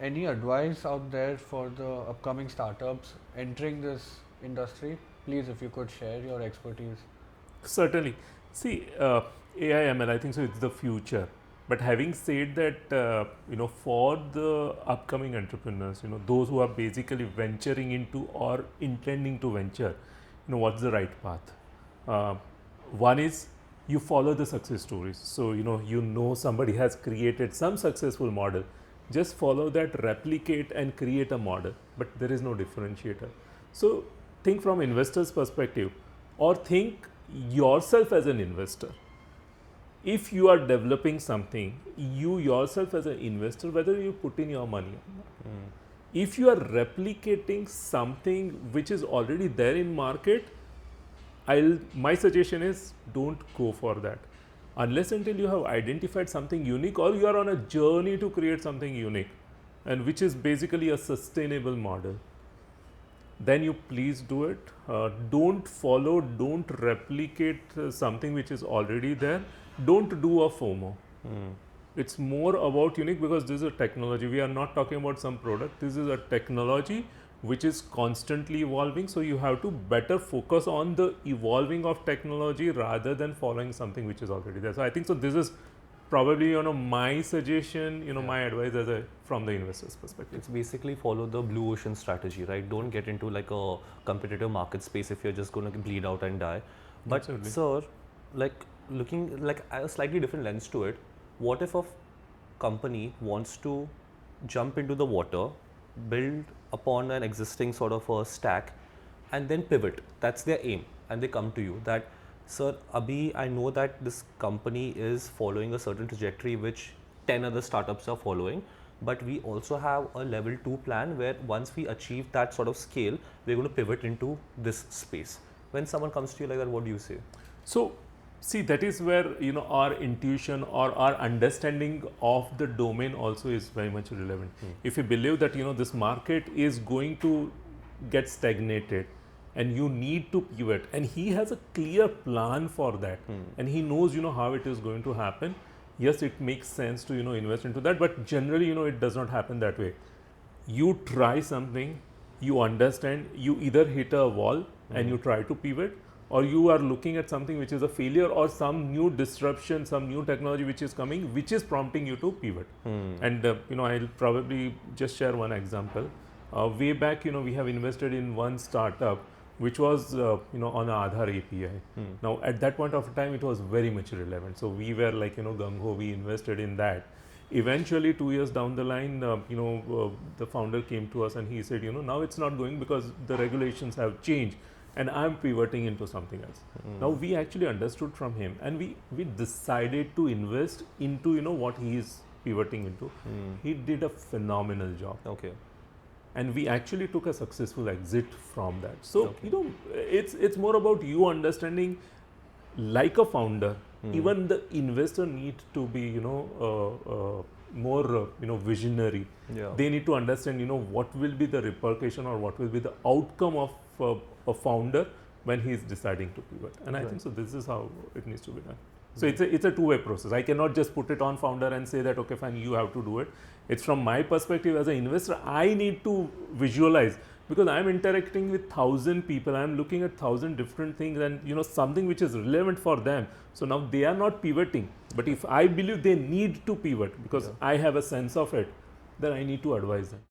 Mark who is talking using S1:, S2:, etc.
S1: any advice out there for the upcoming startups entering this industry? Please, if you could share your expertise.
S2: Certainly. See, AI ML, I think so. It's the future. But having said that, for the upcoming entrepreneurs, those who are basically venturing into or intending to venture, what's the right path? Uh, One is you follow the success stories. So, somebody has created some successful model. Just follow that, replicate, and create a model. But there is no differentiator. So, think from investor's perspective, or think yourself as an investor. If you are developing something, you yourself as an investor, whether you put in your money or not. If you are replicating something which is already there in market, my suggestion is don't go for that unless until you have identified something unique, or you are on a journey to create something unique, and which is basically a sustainable model. Then you please do it. Don't replicate something which is already there. Don't do a FOMO. It's more about unique, because this is a technology. We are not talking about some product. This is a technology which is constantly evolving. So you have to better focus on the evolving of technology rather than following something which is already there. So I think so. This is probably my suggestion, my advice from the investor's perspective.
S3: It's basically follow the blue ocean strategy, right? Don't get into like a competitive market space if you're just going to bleed out and die. But
S2: Absolutely.
S3: sir, like looking like a slightly different lens to it, what if a company wants to jump into the water, build upon an existing sort of a stack, and then pivot? That's their aim, and they come to you that, sir, Abhi, I know that this company is following a certain trajectory which 10 other startups are following, but we also have a level 2 plan where once we achieve that sort of scale, we're going to pivot into this space. When someone comes to you like that, what do you say?
S2: So, see, that is where our intuition or our understanding of the domain also is very much relevant. If you believe that this market is going to get stagnated and you need to pivot, and he has a clear plan for that, and he knows how it is going to happen, yes, it makes sense to invest into that. But generally it does not happen that way. You try something, you understand, you either hit a wall and you try to pivot, or you are looking at something which is a failure or some new disruption, some new technology which is coming, which is prompting you to pivot. And I'll probably just share one example. Way back, we have invested in one startup which was on Aadhaar API. Now at that point of time it was very much relevant, so we were like gung-ho, we invested in that. Eventually 2 years down the line, the founder came to us and he said, now it's not going because the regulations have changed and I'm pivoting into something else. Now we actually understood from him, and we decided to invest into what he is pivoting into. He did a phenomenal job.
S3: Okay.
S2: And we actually took a successful exit from that. So it's more about you understanding, like a founder, even the investor needs to be more visionary.
S3: Yeah.
S2: They need to understand what will be the repercussion or what will be the outcome of a founder when he is deciding to pivot. And I think so this is how it needs to be done. So it's a two-way process. I cannot just put it on founder and say that, okay, fine, you have to do it. It's from my perspective as an investor, I need to visualize, because I'm interacting with 1,000 people. I'm looking at 1,000 different things, and something which is relevant for them. So now they are not pivoting, but if I believe they need to pivot because I have a sense of it, then I need to advise them.